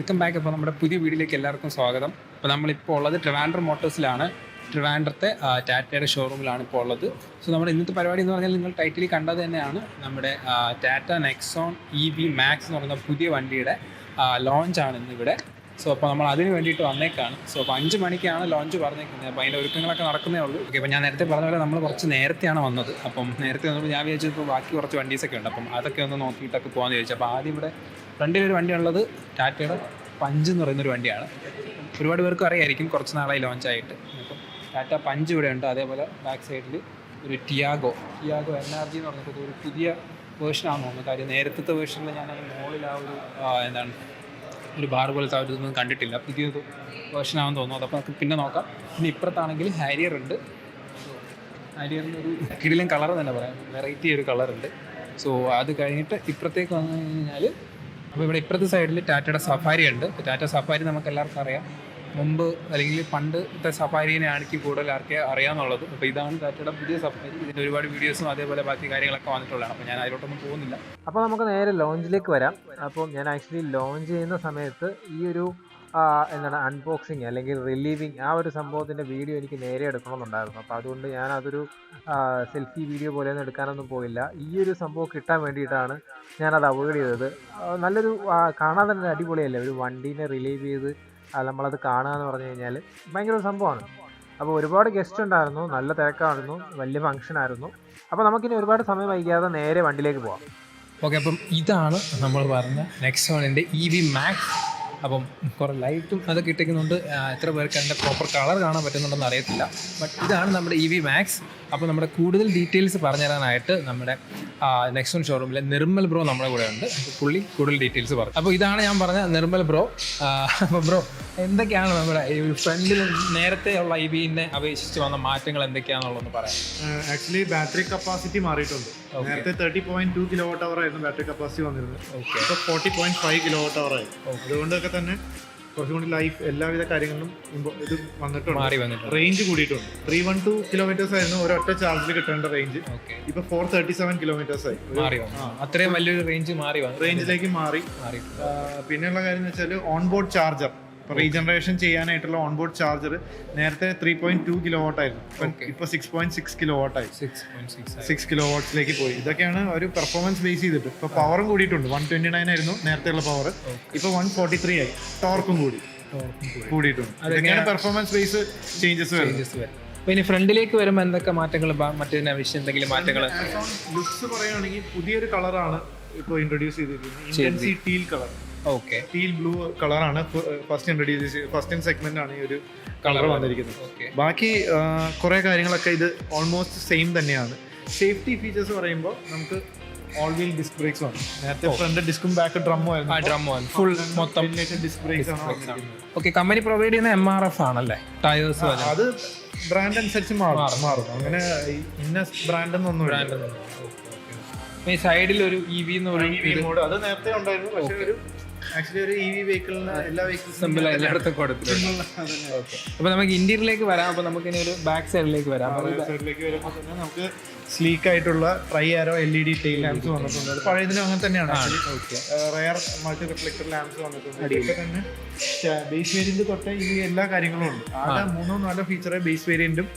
Welcome back. അപ്പോൾ നമ്മുടെ പുതിയ വീഡിയോയിലേക്ക് എല്ലാവർക്കും സ്വാഗതം. അപ്പോൾ നമ്മളിപ്പോൾ ഉള്ളത് ട്രിവാൻഡ്രം മോട്ടോഴ്സിലാണ്. ട്രിവാൻഡ്രത്തെ ടാറ്റയുടെ ഷോറൂമിലാണ് ഇപ്പോൾ ഉള്ളത്. സോ നമ്മുടെ ഇന്നത്തെ പരിപാടി എന്ന് പറഞ്ഞാൽ നിങ്ങൾ ടൈറ്റിൽ കണ്ടത് തന്നെയാണ്, നമ്മുടെ ടാറ്റ നെക്സോൺ EV മാക്സ് എന്ന് പറയുന്ന പുതിയ വണ്ടിയുടെ ലോഞ്ചാണ് ഇന്നിവിടെ. സോ അപ്പോൾ നമ്മൾ അതിന് വേണ്ടിയിട്ട് വന്നേക്കാണ്. സോ അപ്പോൾ 5 മണിക്കാണ് ലോഞ്ച് പറഞ്ഞേക്കുന്നത്. അപ്പോൾ അതിൻ്റെ ഒരുക്കങ്ങളൊക്കെ നടക്കുന്നേ ഉള്ളൂ. ഓക്കെ, അപ്പോൾ ഞാൻ നേരത്തെ പറഞ്ഞ പോലെ നമ്മൾ കുറച്ച് നേരത്തെയാണ് വന്നത്. അപ്പം നേരത്തെ വന്നപ്പോൾ ഞാൻ വിചാരിച്ചപ്പോൾ ബാക്കി കുറച്ച് വണ്ടീസൊക്കെ ഉണ്ട്, അപ്പം അതൊക്കെ ഒന്ന് നോക്കിയിട്ടൊക്കെ പോകാമെന്ന് ചോദിച്ചു. അപ്പോൾ ആദ്യം ഇവിടെ ഫ്രണ്ടിലൊരു വണ്ടിയുള്ളത് ടാറ്റയുടെ പഞ്ച് എന്ന് പറയുന്നൊരു വണ്ടിയാണ്. ഒരുപാട് പേർക്കും അറിയായിരിക്കും, കുറച്ച് നാളായി ലോഞ്ചായിട്ട്. അപ്പം ടാറ്റ പഞ്ച് ഇവിടെ ഉണ്ട്. അതേപോലെ ബാക്ക് സൈഡിൽ ഒരു ടിയാഗോ NRG എന്ന് പറഞ്ഞിട്ട് ഒരു പുതിയ വേർഷനാണെന്ന് തോന്നുന്നു. കാര്യം നേരത്തെ വേർഷനിൽ ഞാൻ അതിന് മുകളിൽ ഒരു ബാർ പോലത്തെ ഇതൊന്നും കണ്ടിട്ടില്ല. പുതിയൊരു വേർഷനാണെന്ന് തോന്നുന്നു. അതപ്പോൾ നമുക്ക് പിന്നെ നോക്കാം. പിന്നെ ഇപ്പുറത്താണെങ്കിൽ ഹാരിയർ ഉണ്ട്. ഹാരിയറിൻ്റെ ഒരു കിടിലൻ കളർ തന്നെ പറയാം, വെറൈറ്റി ഒരു കളറുണ്ട്. സോ അത് കഴിഞ്ഞിട്ട് ഇപ്പുറത്തേക്ക് വന്നു കഴിഞ്ഞാൽ, അപ്പോൾ ഇവിടെ ഇപ്പുറത്തെ സൈഡിൽ ടാറ്റയുടെ സഫാരി ഉണ്ട്. ടാറ്റ സഫാരി നമുക്ക് എല്ലാവർക്കും അറിയാം, മുമ്പ് അല്ലെങ്കിൽ പണ്ടത്തെ സഫാരിനെ ആണെങ്കിൽ കൂടുതൽ ആർക്കെ അറിയാമെന്നുള്ളത്. അപ്പോൾ ഇതാണ് ടാറ്റയുടെ പുതിയ സഫാരി. ഇതിൻ്റെ ഒരുപാട് വീഡിയോസും അതേപോലെ ബാക്കി കാര്യങ്ങളൊക്കെ വന്നിട്ടുള്ളതാണ്. അപ്പോൾ ഞാൻ അതിലോട്ടൊന്നും പോകുന്നില്ല. അപ്പോൾ നമുക്ക് നേരെ ലോഞ്ചിലേക്ക് വരാം. അപ്പോൾ ഞാൻ ആക്ച്വലി ലോഞ്ച് ചെയ്യുന്ന സമയത്ത് ഈ ഒരു അൺബോക്സിങ് അല്ലെങ്കിൽ റിലീവിങ് ആ ഒരു സംഭവത്തിൻ്റെ വീഡിയോ എനിക്ക് നേരെ എടുക്കണമെന്നുണ്ടായിരുന്നു. അപ്പോൾ അതുകൊണ്ട് ഞാൻ അതൊരു സെൽഫി വീഡിയോ പോലെയൊന്നും എടുക്കാനൊന്നും പോയില്ല. ഈ ഒരു സംഭവം കിട്ടാൻ വേണ്ടിയിട്ടാണ് ഞാനത് അവോയ്ഡ് ചെയ്തത്. നല്ലൊരു കാണാൻ തന്നെ അടിപൊളിയല്ലേ, ഒരു വണ്ടീനെ റിലീവ് ചെയ്ത് നമ്മളത് കാണുക എന്ന് പറഞ്ഞു കഴിഞ്ഞാൽ ഭയങ്കര ഒരു സംഭവമാണ്. അപ്പോൾ ഒരുപാട് ഗസ്റ്റ് ഉണ്ടായിരുന്നു, നല്ല തിരക്കായിരുന്നു, വലിയ ഫംഗ്ഷൻ ആയിരുന്നു. അപ്പോൾ നമുക്കിനി ഒരുപാട് സമയം വൈകാതെ നേരെ വണ്ടിയിലേക്ക് പോകാം. ഓക്കെ, അപ്പം ഇതാണ് നമ്മൾ പറഞ്ഞ നെക്സോണിൻ്റെ EV മാക്സ്. അപ്പം കുറേ ലൈറ്റും അതൊക്കെ ഇട്ടിരിക്കുന്നുണ്ട്. എത്ര പേർക്ക് അതിൻ്റെ പ്രോപ്പർ കളർ കാണാൻ പറ്റുന്നുണ്ടെന്ന് അറിയത്തില്ല. ബട്ട് ഇതാണ് നമ്മുടെ EV മാക്സ്. അപ്പോൾ നമ്മുടെ കൂടുതൽ ഡീറ്റെയിൽസ് പറഞ്ഞു തരാനായിട്ട് നമ്മുടെ നെക്സോൺ ഷോറൂമിലെ നിർമ്മൽ ബ്രോ നമ്മുടെ കൂടെ ഉണ്ട്. പുള്ളി കൂടുതൽ ഡീറ്റെയിൽസ് പറഞ്ഞു. അപ്പോൾ ഇതാണ് ഞാൻ പറഞ്ഞ നിർമ്മൽ ബ്രോ. അപ്പോൾ ബ്രോ, എന്തൊക്കെയാണ് നമ്മുടെ ഈ ഫ്രണ്ടിൽ നേരത്തെ ഉള്ള EVനെ അപേക്ഷിച്ച് വന്ന മാറ്റങ്ങൾ എന്തൊക്കെയാണെന്നുള്ളതെന്ന് പറയാം. ആക്ച്വലി ബാറ്ററി കപ്പാസിറ്റി മാറിയിട്ടുണ്ട്. നേരത്തെ 30.2 kWh ആയിരുന്നു ബാറ്ററി കപ്പാസിറ്റി വന്നിരുന്നത്. ഇപ്പോൾ 40.5 kWh ആയി. അതുകൊണ്ടൊക്കെ തന്നെ കുറച്ചും കൂടി ലൈഫ് എല്ലാവിധ കാര്യങ്ങളിലും ഇത് വന്നിട്ടുണ്ട്. റേഞ്ച് കൂടിയിട്ടുണ്ട്. 312 കിലോമീറ്റേഴ്സ് ആയിരുന്നു ഒരൊറ്റ ചാർജിൽ കിട്ടേണ്ട റേഞ്ച്. ഇപ്പൊ 437 കിലോമീറ്റേഴ്സ് ആയി. അത്രയും വലിയൊരു റേഞ്ചിലേക്ക് മാറി. പിന്നെയുള്ള കാര്യം എന്ന് വെച്ചാൽ ഓൺബോർഡ് ചാർജർ, ഇപ്പോൾ റീജനറേഷൻ ചെയ്യാനായിട്ടുള്ള ഓൺബോർഡ് ചാർജർ നേരത്തെ 3.2 കിലോവാട്ട് ആയിരുന്നു. ഇപ്പോൾ 6.6 കിലോവാട്ട് ആയി. 6 കിലോവാട്ട്സിലേക്ക് പോയി. ഇതൊക്കെയാണ് ഒരു പെർഫോമൻസ് ബേസ് ചെയ്തിട്ട്. ഇപ്പോൾ പവറും കൂടിയിട്ടുണ്ട്. 129 ആയിരുന്നു നേരത്തെയുള്ള പവർ, ഇപ്പോൾ 143 ആയി. ടോർക്കും കൂടിയിട്ടുണ്ട്. അതൊക്കെയാണ് പെർഫോമൻസ് ബേസ് ചേഞ്ചസ് വരുന്നത്. അപ്പോൾ ഇനി ഫ്രണ്ടിലേക്ക് വരുമ്പോൾ എന്തൊക്കെ മാറ്റങ്ങൾ, മറ്റേതിനെ അപേക്ഷിച്ച് എന്തെങ്കിലും മാറ്റങ്ങൾ? ലുക്സ് പറയുകയാണെങ്കിൽ പുതിയൊരു കളറാണ് ഇപ്പോൾ ഇൻട്രൊഡ്യൂസ് ചെയ്തിരിക്കുന്നത്. Intense teal colour. Okay, teal blue കളറാണ് ഫസ്റ്റ് സെഗ്മെന്റ് ആണ് ഈ ഒരു കളർ വന്നിരിക്കുന്നത്. ബാക്കി കുറെ കാര്യങ്ങളൊക്കെ ഇത് ഓൾമോസ്റ്റ് സെയിം തന്നെയാണ്. സേഫ്റ്റി ഫീച്ചേഴ്സ് പറയുമ്പോൾ നമുക്ക് ഓൾ വീൽ ഡിസ്ക് ബ്രേക്സ് ആണ്. നേരത്തെ ഫ്രണ്ട് ഡിസ്കും ബാക്ക് ഡ്രമ്മും ആയിരുന്നു. ഫുൾ മൊത്തം ഡിസ്ക് ബ്രേക്സ് ആണ്. ഓക്കെ, കമ്പനി പ്രൊവൈഡ് ചെയ്യുന്ന MRF ആണല്ലേ ടയേഴ്സ്? അത് ബ്രാൻഡ് അനുസരിച്ച് മാറും. അങ്ങനെ ഇന്ന ബ്രാൻഡ് എന്നൊന്നും. ഈ സൈഡിൽ ഒരു EV അത് നേരത്തെ ഉണ്ടായിരുന്നു. പക്ഷേ ഒരു ആക്ച്വലി ഒരു EV വെഹിക്കിളിന് എല്ലാ വെഹിക്കിൾസും എല്ലായിടത്തും കൊടുത്തിട്ടുണ്ട്. അപ്പോൾ നമുക്ക് ഇന്റീരിയറിലേക്ക് വരാം. അപ്പോൾ നമുക്ക് ഇനി ഒരു ബാക്ക് സൈഡിലേക്ക് വരാം. സൈഡിലേക്ക് വരുമ്പോൾ തന്നെ നമുക്ക് സ്ലീക്ക് ആയിട്ടുള്ള tri arrow LED tail lamps വന്നിട്ടുണ്ട്. അത് പഴയതിനും അങ്ങനെ തന്നെയാണ്. റയർ മൾട്ടി റിഫ്ലക്ടർ ലാംപ്സ് വന്നിട്ടുണ്ട്. ഇതൊക്കെ തന്നെ ബേസ് വേരിയന്റ് തൊട്ട് ഈ എല്ലാ കാര്യങ്ങളും ഉണ്ട്. ആകെ 3-4 ഫീച്ചറെ ബേസ് വേരിയന്റും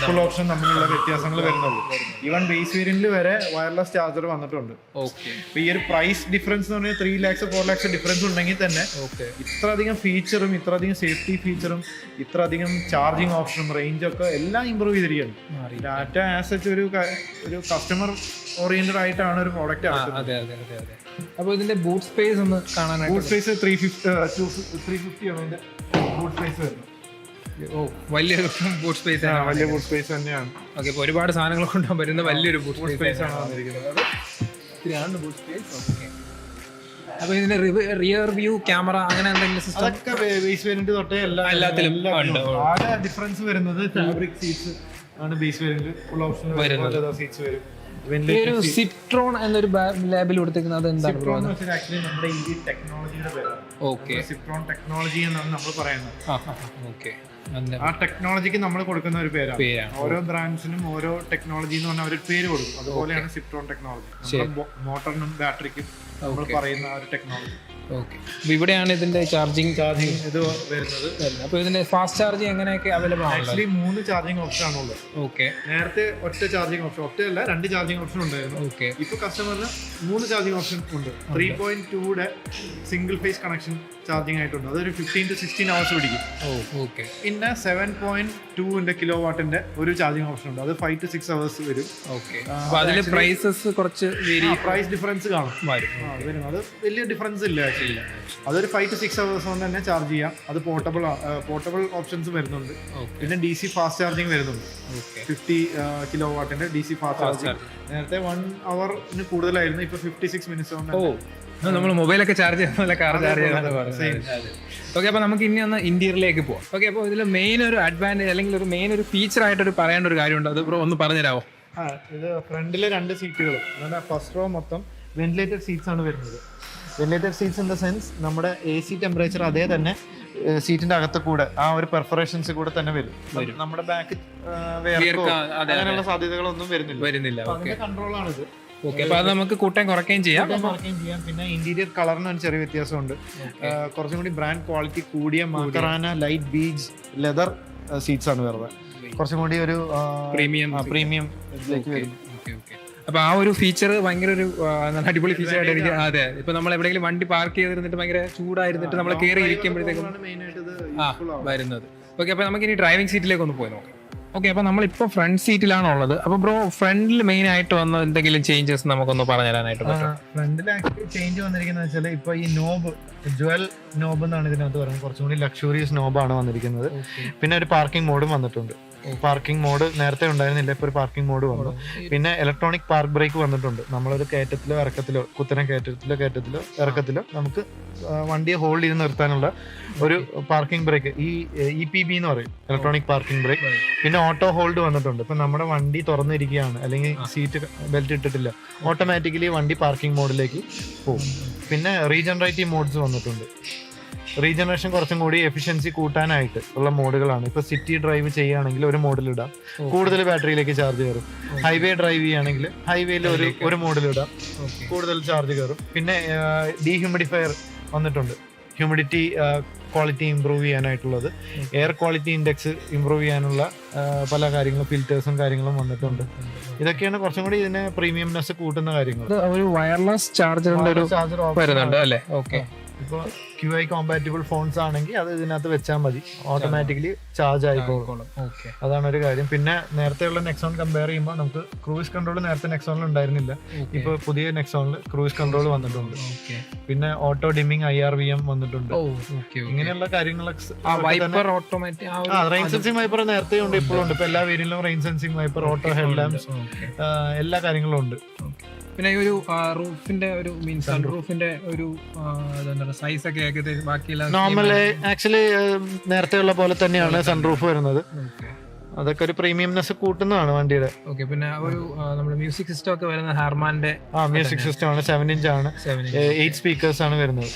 ഫുൾ ഓപ്ഷൻ തമ്മിലുള്ള വ്യത്യാസങ്ങൾ വരുന്നുള്ളൂ. ഈവൻ ബേസ് വേരിയന്റിൽ വരെ വയർലെസ് ചാർജർ വന്നിട്ടുണ്ട്. അപ്പൊ ഈ ഒരു പ്രൈസ് ഡിഫറൻസ് എന്ന് പറഞ്ഞാൽ 3 lakhs 4 lakhs ഡിഫറൻസ് ഉണ്ടെങ്കിൽ തന്നെ ഇത്രയധികം ഫീച്ചറും ഇത്രയധികം സേഫ്റ്റി ഫീച്ചറും ഇത്രയധികം ചാർജിങ് ഓപ്ഷനും റേഞ്ചൊക്കെ എല്ലാം ഇമ്പ്രൂവ് ചെയ്തിരിക്കുകയാണ്. ടാറ്റ ആസ് ഒരു കസ്റ്റമർ ഓറിയന്റഡ് ആയിട്ടാണ് ഒരു പ്രോഡക്റ്റ് ആക്കുന്നത്. അപ്പോൾ ഇതിന്റെ ബൂട്ട് സ്പേസ് ഒന്ന് കാണാനായിട്ട്, ബൂട്ട് സ്പേസ് 350 ആണ് ഇതിന്റെ ബൂട്ട് സ്പേസ് വരുന്നത്. വലിയൊരു ബൂട്ട് സ്പേസ് ആണ്. വലിയ ബൂട്ട് സ്പേസ് തന്നെയാണ്. ഓക്കെ, ഇപ്പോൾ ഒരുപാട് സാധനങ്ങൾ കൊണ്ടുപോകാൻ പറ്റുന്ന വലിയൊരു ബൂട്ട് സ്പേസ് ആണ് വന്നിരിക്കുന്നത്. ഇത്രയാണ് ബൂട്ട് സ്പേസ്. ഓക്കെ, അപ്പോൾ ഇതിന്റെ റിയർ വ്യൂ ക്യാമറ അങ്ങനെ എന്തെങ്കിലും സിസ്റ്റം? അതൊക്കെ ബേസ് വേരിയന്റ് തൊട്ടേ എല്ലാത്തിലും ആകെ ഡിഫറൻസ് വരുന്നത് ഫാബ്രിക് സീറ്റ്സ് ആണ് base variant. Full option seats വരും. സിട്രോൺ എന്നൊരു ലേബൽ കൊടുത്തിരിക്കുന്നത് എന്താണ്? ആക്ച്വലി നമ്മുടെ ഈ ടെക്നോളജിയുടെ പേരാണ്. സിട്രോൺ ടെക്നോളജി എന്നാണ് നമ്മൾ പറയുന്നത്. ആ ടെക്നോളജിക്ക് നമ്മൾ കൊടുക്കുന്ന ഒരു പേരാണ്. ഓരോ ബ്രാൻഡ്സിനും ഓരോ ടെക്നോളജി എന്ന് പറഞ്ഞാൽ ഒരു പേര് കൊടുക്കും. അതുപോലെയാണ് സിട്രോൺ ടെക്നോളജി. മോട്ടറിനും ബാറ്ററിക്കും നമ്മൾ പറയുന്ന ആ ഒരു ടെക്നോളജി. ഓക്കെ. അപ്പോൾ ഇവിടെയാണ് ഇതിൻ്റെ ചാർജിങ് ഇത് വരുന്നത്. അപ്പോൾ ഇതിൻ്റെ ഫാസ്റ്റ് ചാർജിങ് എങ്ങനെയൊക്കെ അവൈലബിൾ ആണ്? ആക്ച്വലി 3 ചാർജിങ് ഓപ്ഷൻ ആണുള്ളത്. ഓക്കെ. നേരത്തെ ഒറ്റ ചാർജിങ് ഓപ്ഷൻ, ഒറ്റയല്ല 2 ചാർജിങ് ഓപ്ഷൻ ഉണ്ടായിരുന്നു. ഓക്കെ. ഇപ്പോൾ കസ്റ്റമറിന് 3 ചാർജിങ് ഓപ്ഷൻ ഉണ്ട്. 3.2 സിംഗിൾ ഫേസ് കണക്ഷൻ ചാർജിങ് ആയിട്ടുണ്ട്. അതൊരു 15 to 16 hours പിടിക്കും. ഓക്കെ. പിന്നെ 7.2 കിലോ വാട്ടിന്റെ ഒരു ചാർജിങ് ഓപ്ഷൻ ഉണ്ട്. അത് 5 to 6 hours വരും. ഓക്കെ. അപ്പോൾ അതിൽ പ്രൈസസ് കുറച്ച് പ്രൈസ് ഡിഫറൻസ് കാണും. വരും. അത് വലിയ ഡിഫറൻസ് ഇല്ല ആക്ച്വലി. അതൊരു 5 to 6 hours കൊണ്ട് തന്നെ ചാർജ് ചെയ്യാം. അത് പോർട്ടബിൾ ഓപ്ഷൻസ് വരുന്നുണ്ട്. പിന്നെ DC ഫാസ്റ്റ് ചാർജിങ് വരുന്നുണ്ട്. 50 കിലോ വാട്ടിന്റെ DC ഫാസ്റ്റ് ചാർജിങ്. നേരത്തെ 1 hour കൂടുതലായിരുന്നു. ഇപ്പൊ 56 minutes കൊണ്ട് നമ്മൾ മൊബൈലൊക്കെ ചാർജ് ചെയ്യുന്ന കാർ ചാർജ് ചെയ്യാന്ന് പറഞ്ഞു. ഓക്കെ. അപ്പോൾ നമുക്ക് ഇനി ഒന്ന് ഇന്റീരിയറിലേക്ക് പോവാം. ഓക്കെ. അപ്പോൾ ഇതിൽ മെയിൻ ഒരു അഡ്വാൻറ്റേജ് അല്ലെങ്കിൽ ഒരു മെയിൻ ഒരു ഫീച്ചർ ആയിട്ടൊരു പറയേണ്ട ഒരു കാര്യമുണ്ട്. അത് ഒന്ന് പറഞ്ഞുതരാമോ? ഇത് ഫ്രണ്ടിലെ 2 സീറ്റുകൾ, ഫസ്റ്റ് റോ മൊത്തം വെന്റിലേറ്റഡ് സീറ്റ്സ് ആണ് വരുന്നത്. Ventilated seats in the sense നമ്മുടെ AC ടെമ്പറേച്ചർ അതേ തന്നെ സീറ്റിന്റെ അകത്ത് കൂടെ ആ ഒരു പെർഫറേഷൻസ് കൂടെ തന്നെ വരും. നമ്മുടെ ബാക്ക് അങ്ങനെയുള്ള സാധ്യതകളൊന്നും വരുന്നില്ല. അതിന്റെ കൺട്രോൾ ആണിത്. ഓക്കെ. അപ്പോൾ അത് നമുക്ക് കൂട്ടാൻ കുറയ്ക്കുകയും ചെയ്യാം. പിന്നെ ഇന്റീരിയർ കളറിന് ഒരു ചെറിയ വ്യത്യാസമുണ്ട്. കുറച്ചും കൂടി ബ്രാൻഡ് ക്വാളിറ്റി കൂടിയ മാക്കറാന ലൈറ്റ് ബീജ് ലെതർ സീറ്റ്സ് ആണ് വരുന്നത്. കുറച്ചും കൂടി ഒരു പ്രീമിയം ഇതിലേക്ക് വരും. അപ്പൊ ആ ഒരു ഫീച്ചർ ഭയങ്കര ഒരു അടിപൊളി ഫീച്ചർ ആയിട്ട് എനിക്ക്. അതെ. ഇപ്പൊ നമ്മൾ എവിടെയെങ്കിലും വണ്ടി പാർക്ക് ചെയ്തിരുന്നിട്ട് ഭയങ്കര ചൂടായിരുന്നിട്ട് നമ്മൾ കയറി ഇരിക്കുമ്പോഴത്തേക്കും വരുന്നത്. ഓക്കെ. അപ്പൊ നമുക്ക് ഇനി ഡ്രൈവിംഗ് സീറ്റിലേക്ക് ഒന്ന് പോയി നോക്കാം. ഓക്കെ. അപ്പൊ നമ്മളിപ്പോ ഫ്രണ്ട് സീറ്റിലാണ് ഉള്ളത്. അപ്പൊ ബ്രോ ഫ്രണ്ടിൽ മെയിൻ ആയിട്ട് വന്ന എന്തെങ്കിലും ചേഞ്ചസ് നമുക്കൊന്ന് പറഞ്ഞു തരാനായിട്ട് പറ്റും? ഫ്രണ്ടിൽ ആക്ച്വലി ചേഞ്ച് വന്നിരിക്കുന്നത് വെച്ചാൽ ഇപ്പൊ ഈ നോബ് ജുവൽ നോബ് എന്നാണ് ഇതിനകത്ത് പറയുന്നത്. കുറച്ചും കൂടി ലക്ഷൂറിയസ് നോബാണ് വന്നിരിക്കുന്നത്. പിന്നെ ഒരു പാർക്കിംഗ് മോഡും വന്നിട്ടുണ്ട്. പാർക്കിംഗ് മോഡ് നേരത്തെ ഉണ്ടായിരുന്നില്ല, ഇപ്പൊ ഒരു പാർക്കിംഗ് മോഡ് വന്നു. പിന്നെ ഇലക്ട്രോണിക് പാർക്ക് ബ്രേക്ക് വന്നിട്ടുണ്ട്. നമ്മളൊരു കയറ്റത്തിലോ ഇറക്കത്തിലോ, കുത്തനെ കയറ്റത്തിലോ ഇറക്കത്തിലോ നമുക്ക് വണ്ടിയെ ഹോൾഡ് ചെയ്ത് നിർത്താനുള്ള ഒരു പാർക്കിംഗ് ബ്രേക്ക്, ഈ EPB എന്ന് പറയും, ഇലക്ട്രോണിക് പാർക്കിംഗ് ബ്രേക്ക്. പിന്നെ ഓട്ടോ ഹോൾഡ് വന്നിട്ടുണ്ട്. ഇപ്പൊ നമ്മുടെ വണ്ടി തുറന്നിരിക്കുകയാണ് അല്ലെങ്കിൽ സീറ്റ് ബെൽറ്റ് ഇട്ടിട്ടില്ല, ഓട്ടോമാറ്റിക്കലി വണ്ടി പാർക്കിംഗ് മോഡിലേക്ക് പോകും. പിന്നെ റീജനറേറ്റീവ് മോഡ്സ് വന്നിട്ടുണ്ട്. റീജനറേഷൻ കുറച്ചും കൂടി എഫിഷ്യൻസി കൂട്ടാനായിട്ട് ഉള്ള മോഡുകളാണ്. ഇപ്പൊ സിറ്റി ഡ്രൈവ് ചെയ്യുകയാണെങ്കിൽ ഒരു മോഡിലിടാം, കൂടുതൽ ബാറ്ററിയിലേക്ക് ചാർജ് കയറും. ഹൈവേ ഡ്രൈവ് ചെയ്യുകയാണെങ്കിൽ ഹൈവേയിൽ ഒരു മോഡിലിടാം, കൂടുതൽ ചാർജ് കയറും. പിന്നെ ഡീഹ്യൂമിഡിഫയർ വന്നിട്ടുണ്ട്, ഹ്യൂമിഡിറ്റി ക്വാളിറ്റി ഇമ്പ്രൂവ് ചെയ്യാനായിട്ടുള്ളത്. എയർ ക്വാളിറ്റി ഇൻഡെക്സ് ഇമ്പ്രൂവ് ചെയ്യാനുള്ള പല കാര്യങ്ങളും, ഫിൽറ്റേഴ്സും കാര്യങ്ങളും വന്നിട്ടുണ്ട്. ഇതൊക്കെയാണ് കുറച്ചും കൂടി ഇതിന് പ്രീമിയംനെസ് കൂട്ടുന്ന കാര്യങ്ങൾ. ഒരു വയർലെസ് ചാർജറിന്റെ ഒരു വരുന്നുണ്ട് അല്ലേ? ഓക്കെ. ഇപ്പോൾ QI കോമ്പാറ്റബിൾ ഫോൺസ് ആണെങ്കിൽ അത് ഇതിനകത്ത് വെച്ചാൽ മതി, ഓട്ടോമാറ്റിക്കലി ചാർജ് ആയിക്കോളും. അതാണ് ഒരു കാര്യം. പിന്നെ നേരത്തെയുള്ള നെക്സോൺ കമ്പയർ ചെയ്യുമ്പോൾ നമുക്ക് ക്രൂയിസ് കൺട്രോൾ നേരത്തെ നെക്സോണിൽ ഉണ്ടായിരുന്നില്ല. ഇപ്പോൾ പുതിയ നെക്സോണിൽ ക്രൂയിസ് കൺട്രോൾ വന്നിട്ടുണ്ട്. പിന്നെ ഓട്ടോ ഡിമ്മിങ് IRVM വന്നിട്ടുണ്ട്. ഇങ്ങനെയുള്ള കാര്യങ്ങളൊക്കെ റെയിൻ സെൻസിങ് വൈപ്പർ നേരത്തെ ഉണ്ട്, ഇപ്പോഴും ഉണ്ട്. ഇപ്പൊ എല്ലാ വേരിയന്റിലും rain sensing wiper, auto headlamps, എല്ലാ കാര്യങ്ങളും ഉണ്ട്. പിന്നെ ഒരു റൂഫിന്റെ ഒരു മീൻസ് സൺറൂഫിന്റെ ഒരു സൈസ് ഒക്കെ ഏകദേശം ബാക്കിയെല്ലാം നോർമൽ ആക്ച്വലി നേരത്തെ ഉള്ള പോലെ തന്നെയാണ് സൺറൂഫ് വരുന്നത്. അതൊക്കെ ഒരു പ്രീമിയംനെസ് കൂട്ടുന്നതാണ് വണ്ടിയുടെ. ഓക്കെ. പിന്നെ ഒരു നമ്മുടെ മ്യൂസിക് സിസ്റ്റം ഒക്കെ വരുന്നത് ഹാർമാന്റെ മ്യൂസിക് സിസ്റ്റം ആണ്. 7 inch ആണ്. 8 സ്പീക്കേഴ്സ് ആണ് വരുന്നത്.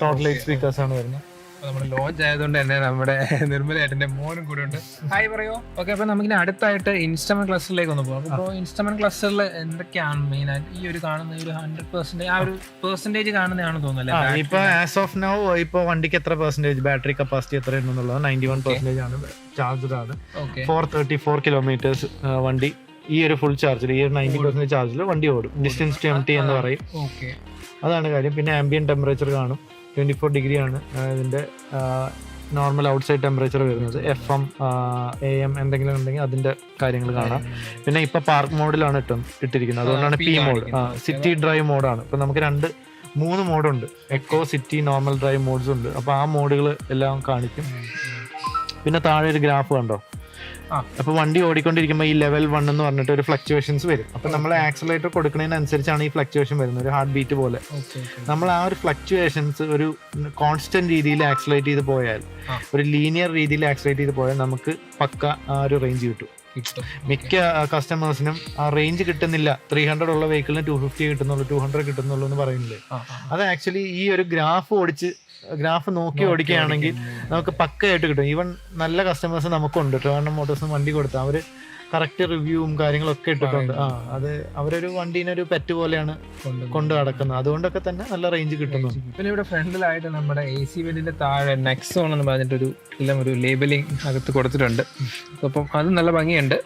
ടോട്ടൽ 8 സ്പീക്കേഴ്സ് ആണ് വരുന്നത്. നമ്മുടെ ലോഞ്ച് ആയതുകൊണ്ട് തന്നെ നമ്മുടെ നിർമ്മലയായിട്ടെ മോനും കൂടെ ഉണ്ട്. ഹായ് പറയോ? ഓക്കെ. അപ്പൊ നമുക്കിനി അടുത്തായിട്ട് ഇൻസ്ട്രുമെന്റ് ക്ലസ്റ്ററിലേക്ക് ഒന്ന് പോകാം. അപ്പോൾ ഇൻസ്ട്രുമെന്റ് ക്ലസ്റ്ററിൽ എന്തൊക്കെയാണ് മെയിൻ ആയിട്ട് ഈ ഒരു കാണുന്ന ഒരു 100% ആ ഒരു പെർസെന്റേജ് കാണുന്നതാണെന്ന് തോന്നുന്നല്ലേ? ഇപ്പൊ ആസ് ഓഫ് നൗ ഇപ്പൊ വണ്ടിക്ക് എത്ര പെർസെന്റേജ് ബാറ്ററി കപ്പാസിറ്റി എത്ര എന്നുള്ളത് 91% ആണ്. ചാർജഡ് ആണ്. 434 kilometers വണ്ടി ഈ ഒരു ഫുൾ ചാർജിൽ, ഈ ഒരു 90% ചാർജിൽ വണ്ടി ഓടും. ഡിസ്റ്റൻസ് ടു എംപ്റ്റി എന്ന് പറയും. അതാണ് കാര്യം. പിന്നെ ആംബിയന്റ് ടെമ്പറേച്ചർ കാണും. 24 degree ആണ് ഇതിന്റെ നോർമൽ ഔട്ട്സൈഡ് ടെമ്പറേച്ചർ വരുന്നത്. FM AM എന്തെങ്കിലും ഉണ്ടെങ്കിൽ അതിന്റെ കാര്യങ്ങൾ കാണാം. പിന്നെ ഇപ്പൊ പാർക്ക് മോഡിലാണ് ഇട്ടിരിക്കുന്നത്, അതുകൊണ്ടാണ് P മോഡ്. സിറ്റി ഡ്രൈവ് മോഡാണ്. ഇപ്പൊ നമുക്ക് 3 മോഡുണ്ട്, eco, city, normal drive modes ഉണ്ട്. അപ്പൊ ആ മോഡുകൾ എല്ലാം കാണിക്കും. പിന്നെ താഴെ ഒരു ഗ്രാഫ് കണ്ടോ? അപ്പൊ വണ്ടി ഓടിക്കൊണ്ടിരിക്കുമ്പോൾ ഈ ലെവൽ 1 എന്ന് പറഞ്ഞിട്ട് ഒരു ഫ്ലക്ച്വേഷൻസ് വരും. അപ്പൊ നമ്മൾ ആക്സിലറേറ്റർ കൊടുക്കുന്നതിനനുസരിച്ചാണ് ഈ ഫ്ലക്ച്വേഷൻ വരുന്നത്, ഒരു ഹാർട്ട് ബീറ്റ് പോലെ. നമ്മൾ ആ ഒരു ഫ്ലക്ച്വേഷൻസ് ഒരു കോൺസ്റ്റന്റ് രീതിയിൽ ആക്സിലേറ്റ് ചെയ്ത് പോയാൽ, ഒരു ലീനിയർ രീതിയിൽ ആക്സിലേറ്റ് ചെയ്ത് പോയാൽ നമുക്ക് പക്ക ആ ഒരു റേഞ്ച് കിട്ടും. മിക്ക കസ്റ്റമേഴ്സിനും ആ റേഞ്ച് കിട്ടുന്നില്ല. 300 ഉള്ള വെഹിക്കിളിന് 250 കിട്ടുന്നുള്ളൂ, 200 കിട്ടുന്നുള്ളൂ എന്ന് പറയുന്നില്ലേ? അത് ആക്ച്വലി ഈ ഒരു ഗ്രാഫ് നോക്കി ഓടിക്കുകയാണെങ്കിൽ നമുക്ക് പക്കയായിട്ട് കിട്ടും. ഈവൻ നല്ല കസ്റ്റമേഴ്സ് നമുക്കുണ്ട്. ട്രിവാൻഡ്രം മോട്ടോഴ്സിന് വണ്ടി കൊടുത്താൽ അവർ കറക്റ്റ് റിവ്യൂവും കാര്യങ്ങളൊക്കെ ഇട്ടിട്ടുണ്ട്. അത് അവരൊരു വണ്ടീനെ ഒരു പെറ്റ് പോലെയാണ് കൊണ്ട് നടക്കുന്നത്. അതുകൊണ്ടൊക്കെ തന്നെ നല്ല റേഞ്ച് കിട്ടുന്നു. പിന്നെ ഇവിടെ ഫ്രണ്ടിലായിട്ട് നമ്മുടെ AC വെന്റിന്റെ താഴെ നെക്സോൺ എന്ന് പറഞ്ഞിട്ടൊരു എല്ലാം ഒരു ലേബലിംഗ് അകത്ത് കൊടുത്തിട്ടുണ്ട്. അപ്പം അത് നല്ല ഭംഗിയുണ്ട്.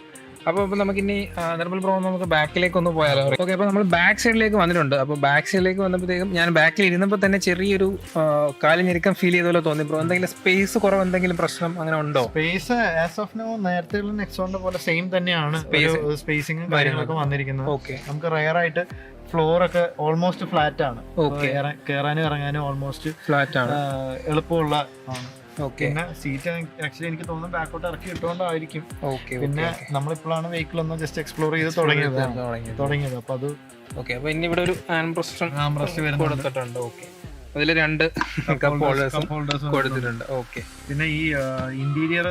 അപ്പോൾ നമുക്കിനി നിർമ്മൽ ബ്രോ നമുക്ക് ബാക്കിലേക്ക് ഒന്ന് പോയാലോ? ഓക്കെ, അപ്പോൾ നമ്മൾ ബാക്ക് സൈഡിലേക്ക് വന്നിട്ടുണ്ട്. അപ്പോൾ ബാക്ക് സൈഡിലേക്ക് വന്നപ്പോഴത്തേക്കും ഞാൻ ബാക്കിൽ ഇരുന്നപ്പോൾ തന്നെ ചെറിയൊരു കാലിൽ ഞെരുക്കം ഫീൽ ചെയ്ത പോലെ തോന്നി. ബ്രോ എന്തെങ്കിലും സ്പേസ് കുറവ്, എന്തെങ്കിലും പ്രശ്നം അങ്ങനെ ഉണ്ടോ? സ്പേസ് ആസ് ഓഫ് നോ നേരത്തെ നെക്സോണിന്റെ പോലെ സെയിം തന്നെയാണ് സ്പേസിംഗും കാര്യങ്ങളൊക്കെ വന്നിരിക്കുന്നത്. ഓക്കെ, നമുക്ക് റയർ ആയിട്ട് ഫ്ലോർ ഒക്കെ ഓൾമോസ്റ്റ് ഫ്ലാറ്റ് ആണ്. കയറാനും ഇറങ്ങാനും ഓൾമോസ്റ്റ് ഫ്ലാറ്റ് ആണ്, എളുപ്പമുള്ള ആണ്. ഓക്കെ. പിന്നെ സീറ്റ് ആക്ച്വലി എനിക്ക് തോന്നുന്നു ബാക്കോട്ട് ഇറക്കി ഇട്ടുകൊണ്ടായിരിക്കും. പിന്നെ നമ്മളിപ്പോഴാണ് വെഹിക്കിൾ ഒന്ന് ജസ്റ്റ് എക്സ്പ്ലോർ ചെയ്ത് തുടങ്ങിയത്. അപ്പൊ അത് ഓക്കെ. അപ്പൊ ഇനി ഇവിടെ ഒരു ഹാൻഡ് കൊടുത്തിട്ടുണ്ട്. ഓക്കെ, അതിൽ 2 കപ്പ് ഹോൾഡേഴ്സ് കൊടുത്തിട്ടുണ്ട്. ഓക്കെ. പിന്നെ ഈ ഇന്റീരിയർ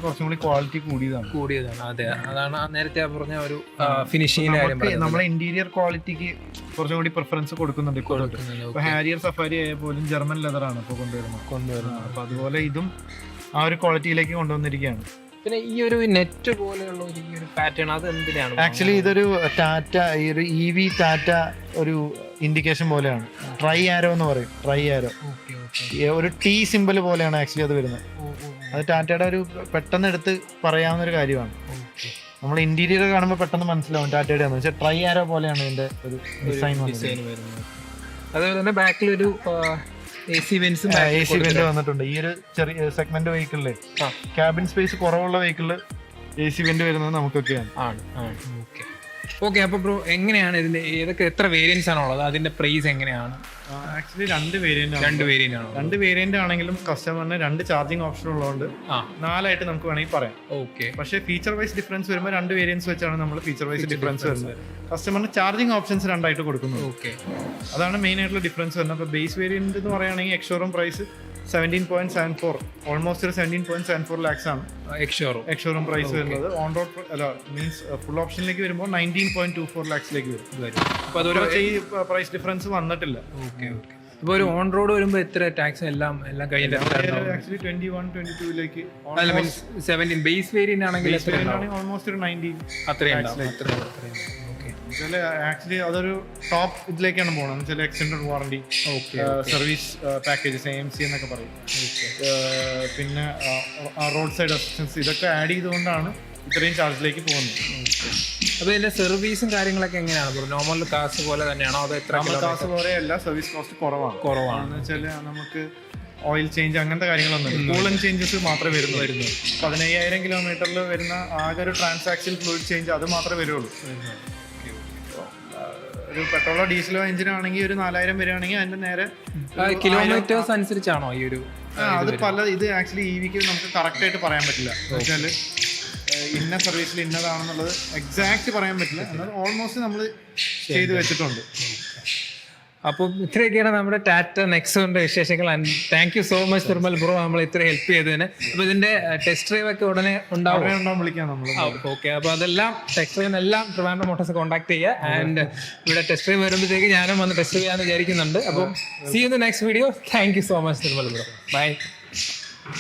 കുറച്ചും കൂടി ക്വാളിറ്റി കൂടിയതാണ്. അതെ, അതാണ് നേരത്തെ പറഞ്ഞ ഒരു ഫിനിഷിംഗ് കാര്യം. നമ്മളെ ഇന്റീരിയർ ക്വാളിറ്റിക്ക് കുറച്ചും കൂടി പ്രിഫറൻസ് കൊടുക്കുന്നുണ്ട്. ഇപ്പൊ ഹാരിയർ സഫാരി ആയ പോലും ജർമ്മൻ ലെതർ ആണ് ഇപ്പൊ കൊണ്ടുവരുന്നത്. അപ്പൊ അതുപോലെ ഇതും ആ ഒരു ക്വാളിറ്റിയിലേക്ക് കൊണ്ടുവന്നിരിക്കുകയാണ്. പിന്നെ ഈ ഒരു നെറ്റ് പോലെയുള്ള ഒരു പാറ്റേൺ അത് എന്തിനാണ്? ആക്ച്വലി ഇതൊരു ടാറ്റ, ഈ ഒരു EV ടാറ്റ ഒരു ഇൻഡിക്കേഷൻ പോലെയാണ്. ട്രൈ ആരോ എന്ന് പറയും. ട്രൈ ആരോ ഒരു T സിമ്പിൾ പോലെയാണ് ആക്ച്വലി അത് വരുന്നത്. അത് ടാറ്റയുടെ ഒരു പെട്ടെന്ന് എടുത്ത് പറയാവുന്ന ഒരു കാര്യമാണ്. നമ്മൾ ഇന്റീരിയർ കാണുമ്പോൾ പെട്ടെന്ന് മനസ്സിലാവും ടാറ്റയുടെ ആണെന്ന്. പക്ഷേ ട്രൈ ആരോ പോലെയാണ് ഇതിന്റെ ഒരു ഡിസൈൻ വരുന്നത്. അതുപോലെ തന്നെ ബാക്കിലൊരു AC വെന്റ് വന്നിട്ടുണ്ട്. ഈ ഒരു ചെറിയ സെഗ്മെന്റ് വെഹിക്കിളില് ക്യാബിൻ സ്പേസ് കുറവുള്ള വെഹിക്കിളില് AC വെന്റ് വരുന്നത് നമുക്കൊക്കെയാണ്. ഓക്കെ. അപ്പൊ ബ്രോ എങ്ങനെയാണ് ഇതിന്റെ ഏതൊക്കെ എത്ര വേരിയൻസ് ആണോ ഉള്ളത്? അതിന്റെ പ്രൈസ് എങ്ങനെയാണ്? ആക്ച്വലി 2 വേരിയന്റ് ആണെങ്കിലും കസ്റ്റമറിന് 2 ചാർജിങ് ഓപ്ഷൻ ഉള്ളതുകൊണ്ട് 4 നമുക്ക് വേണമെങ്കിൽ പറയാം. ഓക്കെ. പക്ഷേ ഫീച്ചർ വൈസ് ഡിഫറൻസ് വരുമ്പോൾ 2 വേരിയൻസ് വെച്ചാണ് നമ്മൾ ഫീച്ചർ വൈസ് ഡിഫറൻസ് വരുന്നത്. കസ്റ്റമറിന് ചാർജിങ് ഓപ്ഷൻസ് 2 കൊടുക്കുന്നു. ഓക്കെ, അതാണ് മെയിൻ ആയിട്ടുള്ള ഡിഫറൻസ് വരുന്നത്. അപ്പോൾ ബേസ് വേരിയന്റ് എന്ന് പറയുകയാണെങ്കിൽ എക്സ്ഷോറൂം പ്രൈസ് 17.74, ഓൾമോസ്റ്റ് ഒരു 17.74 lakhs ആണ് എക്സ്ഷോറൂം പ്രൈസ് വരുന്നത്. ഓൺ റോഡ് അല്ല മീൻസ് ഫുൾ ഓപ്ഷനിലേക്ക് വരുമ്പോൾ 19.24 lakhsലേക്ക് വരും. അപ്പോൾ അതൊരു പ്രൈസ് ഡിഫറൻസ് വന്നിട്ടില്ല. അപ്പോൾ ഒരു ഓൺ റോഡ് വരുമ്പോൾ എത്ര ടാക്സ് എല്ലാം കഴിഞ്ഞിട്ട് ആക്ച്വലി 21-22ലേക്ക് 17 ബേസ് വേരിയന്റ് ആണെങ്കിൽ ഓൾമോസ്റ്റ് ഒരു 19 അത്രയും. ആക്ച്വലി അതൊരു ടോപ്പ് ഇതിലേക്കാണ് പോകുന്നത്. ചില extended warranty, service packages, AMC എന്നൊക്കെ പറയും. പിന്നെ റോഡ് സൈഡ് അസിസ്റ്റൻസ്, ഇതൊക്കെ ആഡ് ചെയ്തുകൊണ്ടാണ് ഇത്രയും ചാർജിലേക്ക് പോകുന്നത്. അപ്പോൾ ഇതിന്റെ സർവീസും കാര്യങ്ങളൊക്കെ എങ്ങനെയാണ്? നോർമൽ കാസ് പോലെ തന്നെയാണോ? അതോ എത്ര കാസ് പോലെയല്ല, സർവീസ് കോസ്റ്റ് കുറവാണ്. എന്ന് വെച്ചാൽ നമുക്ക് ഓയിൽ ചേഞ്ച് അങ്ങനത്തെ കാര്യങ്ങളൊന്നും കൂളൻ ചേഞ്ചസ് മാത്രമേ വരുന്നു. 15,000 കിലോമീറ്ററിൽ വരുന്ന ആകെ ഒരു ട്രാൻസാക്ഷൻ ഫ്ലൂയിഡ് ചേഞ്ച് അത് മാത്രമേ വരുള്ളൂ. ഒരു പെട്രോളോ ഡീസലോ എഞ്ചിനാണെങ്കിൽ ഒരു 4,000 വരികയാണെങ്കിൽ അതിന്റെ നേരെ കിലോമീറ്റേഴ്സ് അനുസരിച്ചാണോ ഈ ഒരു? അത് ഇത് ആക്ച്വലി EVക്ക് നമുക്ക് കറക്റ്റ് ആയിട്ട് പറയാൻ പറ്റില്ല. എന്ന് വെച്ചാൽ ഇന്ന സർവീസിൽ ഇന്നതാണെന്നുള്ളത് എക്സാക്ട് പറയാൻ പറ്റില്ല. എന്നാൽ ഓൾമോസ്റ്റ് നമ്മൾ ചെയ്ത് വെച്ചിട്ടുണ്ട്. അപ്പോൾ ഇത്രയൊക്കെയാണ് നമ്മുടെ ടാറ്റ നെക്സോണിന്റെ വിശേഷങ്ങൾ. And thank you so much Nirmal bro, നമ്മൾ ഇത്ര ഹെൽപ്പ് ചെയ്തതിന്. അപ്പോൾ ഇതിന്റെ ടെസ്റ്റ് ഡ്രൈവ് ഒക്കെ ഉടനെ ഉണ്ടാവും, വിളിക്കാം നമ്മൾ. ഓക്കെ. അപ്പോൾ അതെല്ലാം ടെസ്റ്റ് ഡ്രൈവിനെല്ലാം ട്രിവാൻഡ്രം മോട്ടോഴ്സ് കോൺടാക്ട് ചെയ്യുക. ആൻഡ് ഇവിടെ ടെസ്റ്റ് ഡ്രൈവ് വരുമ്പോഴത്തേക്ക് ഞാനും വന്ന് ടെസ്റ്റ് ചെയ്യാമെന്ന് വിചാരിക്കുന്നുണ്ട്. അപ്പോൾ see in the next video. Thank you so much Nirmal bro. By.